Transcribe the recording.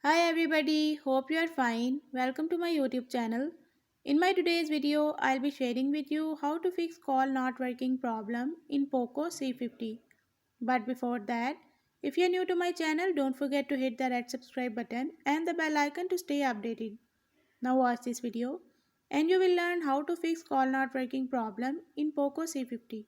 Hi everybody, hope you are fine. Welcome to my YouTube channel. In my today's video, I'll be sharing with you how to fix call not working problem in Poco C50. But before that, if you're new to my channel, don't forget to hit the red subscribe button and the bell icon to stay updated. Now watch this video and you will learn how to fix call not working problem in Poco C50.